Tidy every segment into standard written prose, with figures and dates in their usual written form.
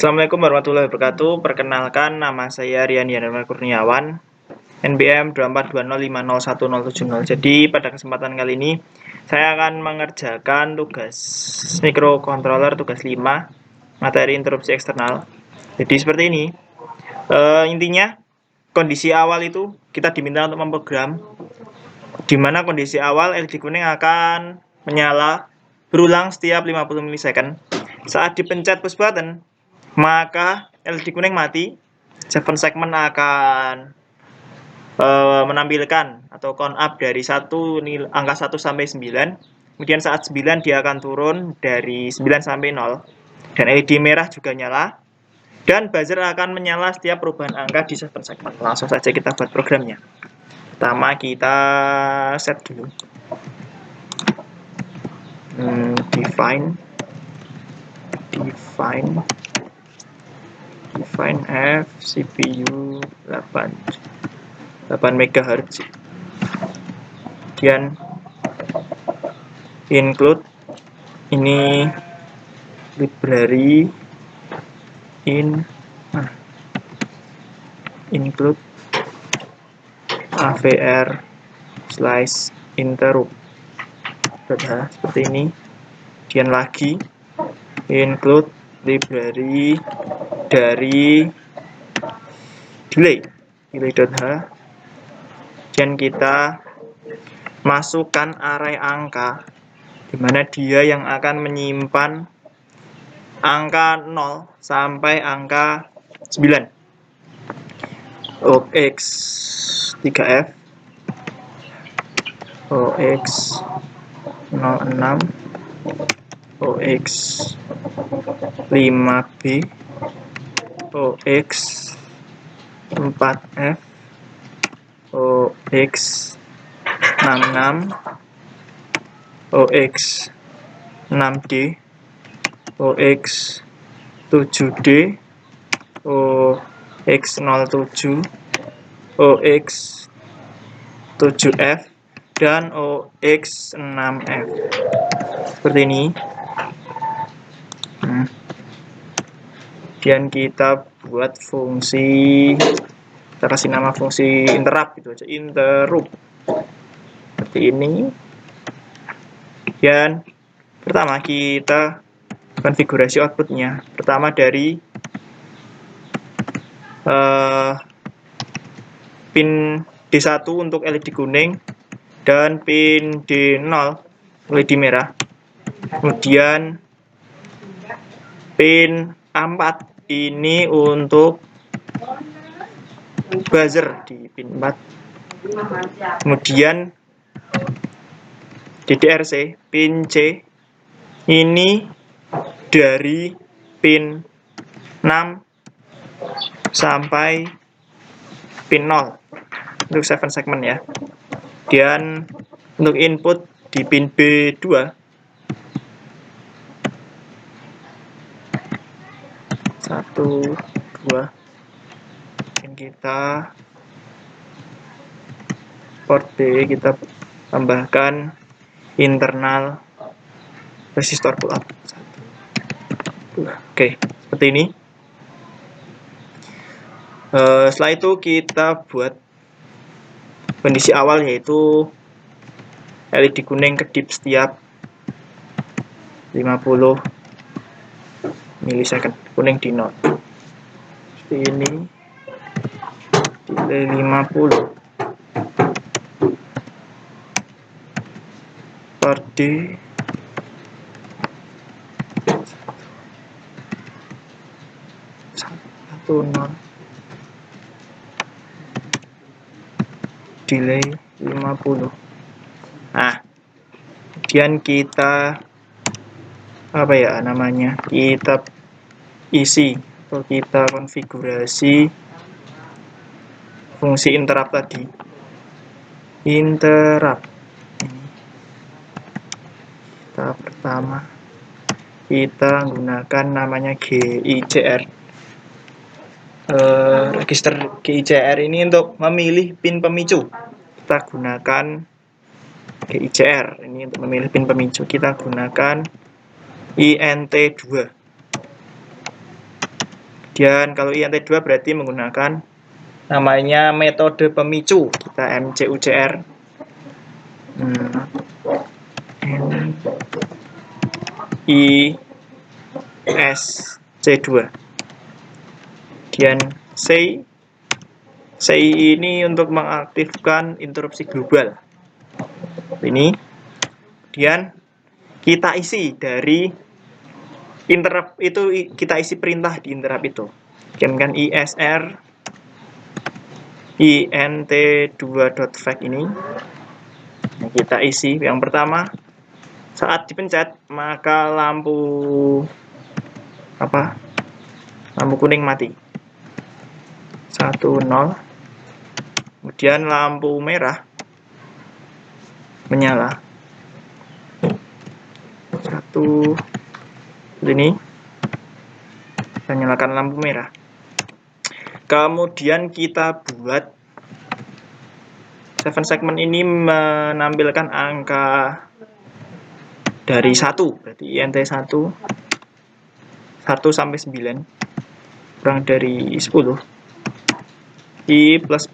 Assalamualaikum warahmatullahi wabarakatuh. Perkenalkan, nama saya Rian Yandarma Kurniawan, NPM 2420501070. Jadi pada kesempatan kali ini saya akan mengerjakan tugas microcontroller tugas 5 materi interupsi eksternal. Jadi seperti ini. Intinya kondisi awal itu kita diminta untuk memprogram di mana kondisi awal LED kuning akan menyala berulang setiap 50 milisecond. Saat dipencet push button, maka LED kuning mati. 7 segment akan menampilkan atau count up dari angka 1 sampai 9. Kemudian saat 9 dia akan turun dari 9 sampai 0. Dan LED merah juga nyala. Dan buzzer akan menyala setiap perubahan angka di 7 segment. Langsung saja kita buat programnya. Pertama kita set dulu. Define F CPU 8 MHz. Kemudian include ini library include avr/interrupt seperti ini. Kemudian lagi include library dari delay.h. Dan kita masukkan array angka di mana dia yang akan menyimpan angka 0 sampai angka 9. OX 3F, OX 06, OX 5B, OX 4F, OX 66, OX 6D, OX 7D, OX 07, OX 7F, dan OX 6F. Seperti ini. Kemudian kita buat fungsi, kita kasih nama fungsi interrupt gitu aja, interrupt. Seperti ini. Dan pertama kita konfigurasi outputnya. Pertama dari pin D1 untuk LED kuning dan pin D0 LED merah. Kemudian pin A4 ini untuk buzzer di pin 4. Kemudian DDRC pin C ini dari pin 6 sampai pin 0 untuk 7 segment ya. Dan untuk input di pin B2 1, 2, dan kita port B kita tambahkan internal resistor pull up 1, 2. Oke, seperti ini. Setelah itu kita buat kondisi awal, yaitu LED kuning kedip setiap 50 milisecond, kuning di 0. Seperti ini. Delay 50. Per D 10. Delay 50. Nah, kemudian kita kita isi atau kita konfigurasi fungsi interrupt tadi. Interrupt kita pertama kita gunakan namanya GICR. Register GICR ini untuk memilih pin pemicu. Kita gunakan GICR ini untuk memilih pin pemicu. Kita gunakan INT2. Dan kalau INT2 berarti menggunakan namanya metode pemicu, kita MCUCR. ISC2. Kemudian CI ini untuk mengaktifkan interupsi global. Ini. Kemudian kita isi dari interrupt itu, kita isi perintah di interrupt itu. Kemudian ISR int2.fetch ini. Nah, kita isi yang pertama, saat dipencet maka lampu kuning mati. 1 0. Kemudian lampu merah menyala. 1 ini. Kita nyalakan lampu merah. Kemudian kita buat 7 segment ini menampilkan angka dari 1, berarti INT1 1 sampai 9 kurang dari 10 I plus.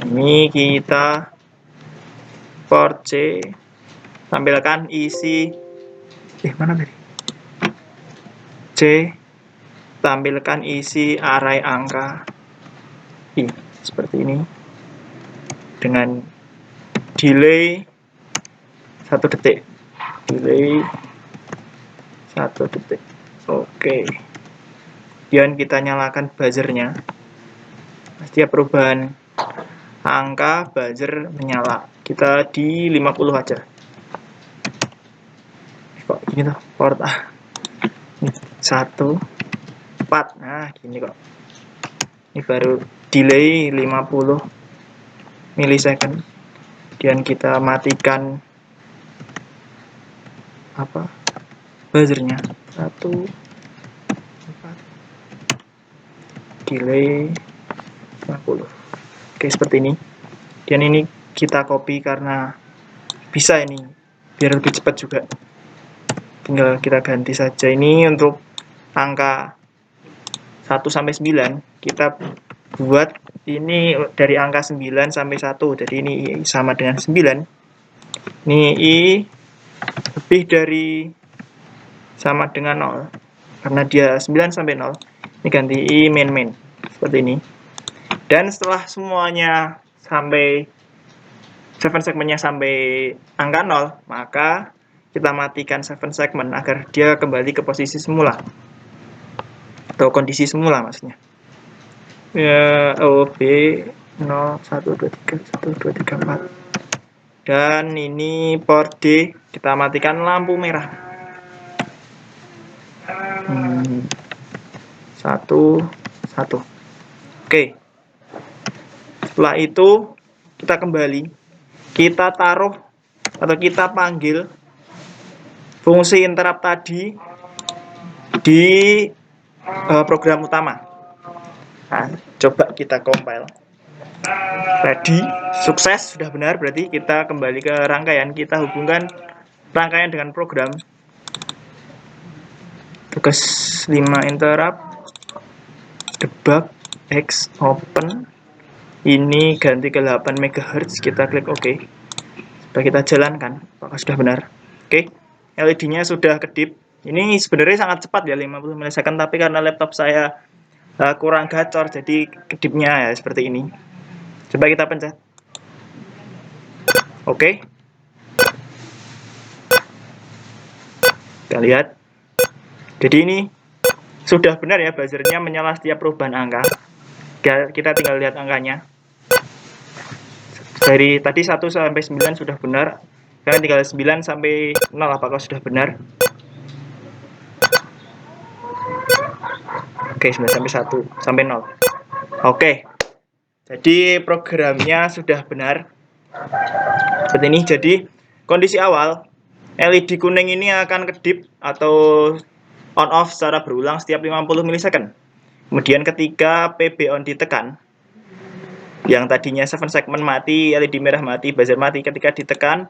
Ini kita port C tampilkan isi mana tadi? C tampilkan isi array angka I seperti ini dengan delay 1 detik. Oke. Kemudian kita nyalakan buzzernya. Setiap perubahan angka buzzer menyala. Kita di 50 aja. Kok gini tuh port 1 4. Nah, gini kok. Ini baru delay 50 milisecond. Kemudian kita matikan buzzernya. 1 4 delay 50. Oke, seperti ini. Dan ini kita copy karena bisa ini biar lebih cepat juga. Tinggal kita ganti saja ini untuk angka 1 sampai 9. Kita buat ini dari angka 9 sampai 1. Jadi ini sama dengan 9. Ini I lebih dari sama dengan 0. Karena dia 9 sampai 0. Ini ganti I main. Seperti ini. Dan setelah semuanya sampai 7 segmennya sampai angka 0, maka kita matikan 7 segmen agar dia kembali ke posisi semula. Atau kondisi semula maksudnya. Ya, OB 0 1 2 3 4. Dan ini port D kita matikan lampu merah. 1 1. Oke. Setelah itu kita kembali, kita taruh atau kita panggil fungsi interrupt tadi di program utama. Nah, coba kita compile. Tadi sukses, sudah benar, berarti kita kembali ke rangkaian. Kita hubungkan rangkaian dengan program. Tugas 5 interrupt debug X open. Ini ganti ke 8 MHz, kita klik OK. Sudah kita jalankan, apakah sudah benar? Oke, LED-nya sudah kedip. Ini sebenarnya sangat cepat ya, 50 milisecond, tapi karena laptop saya kurang gacor, jadi kedipnya ya seperti ini. Coba kita pencet. Oke. Kita lihat. Jadi ini sudah benar ya, buzzernya menyala setiap perubahan angka. Kita tinggal lihat angkanya. Dari tadi 1 sampai 9 sudah benar. Sekarang tinggal 9 sampai 0, apakah sudah benar? Oke, 9 sampai 1 sampai 0. Oke. Jadi programnya sudah benar. Seperti ini. Jadi kondisi awal LED kuning ini akan kedip atau on off secara berulang setiap 50 milisecond. Kemudian ketika PB on ditekan, yang tadinya 7 segmen mati, LED merah mati, buzzer mati, ketika ditekan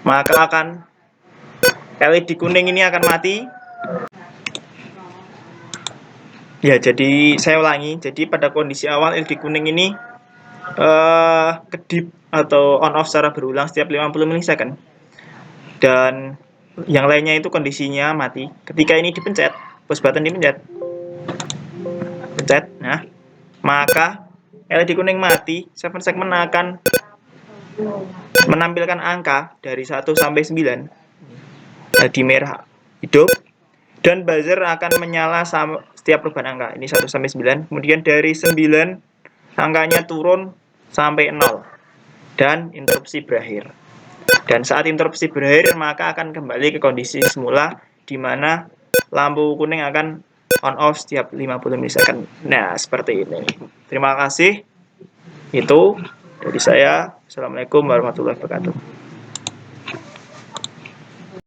maka akan LED kuning ini akan mati. Ya, jadi saya ulangi. Jadi pada kondisi awal LED kuning ini kedip atau on off secara berulang setiap 50 milisecond. Dan yang lainnya itu kondisinya mati. Ketika ini dipencet, push button dipencet, pencet. Nah, maka LED kuning mati, 7 segment akan menampilkan angka dari 1 sampai 9. Di merah hidup, dan buzzer akan menyala setiap perubahan angka. Ini 1 sampai 9. Kemudian dari 9 angkanya turun sampai 0 dan interupsi berakhir. Dan saat interupsi berakhir maka akan kembali ke kondisi semula di mana lampu kuning akan on off setiap 50 milisecond. Nah, seperti ini. Terima kasih. Itu dari saya. Assalamualaikum warahmatullahi wabarakatuh.